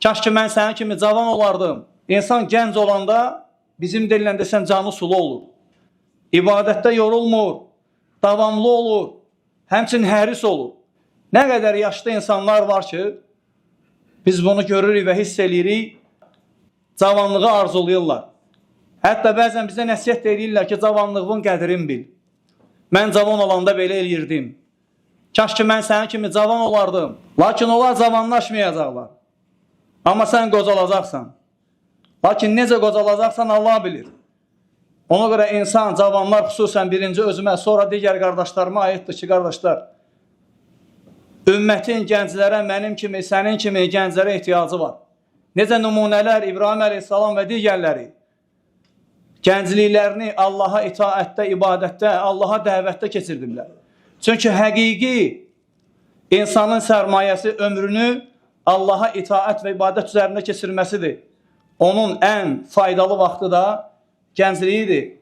Kaş ki mən sənin kimi cavan olardım. İnsan gənc olanda bizim dilindən desən canı sulu olur. İbadətdə yorulmur, davamlı olur, həmçinin həris olur. Nə qədər yaşlı insanlar var ki, biz bunu görürük və hiss edirik, cavanlığı arzulayırlar. Hətta bəzən bizə nəsihət edirlər ki, cavanlığın qədrini bil. Mən cavan olanda belə eləyirdim. Kaş ki mən sənin kimi cavan olardım. Lakin onlar cavanlaşmayacaqlar. Amma sən qocalacaqsan. Lakin necə qocalacaqsan Allah bilir. Ona görə insan, cavanlar xüsusən birinci özümə, sonra digər qardaşlarıma aiddir ki, qardaşlar, ümmətin gənclərə, mənim kimi, sənin kimi gənclərə ehtiyacı var. Necə nümunələr İbrahim əleyhissalam və digərləri gəncliklərini Allaha itaətdə, ibadətdə, Allaha dəvətdə keçirdilər. Çünki həqiqi insanın sərmayəsi ömrünü Allaha itaət və ibadət üzərində keçirməsidir. Onun ən faydalı vaxtı da gəncliyidir.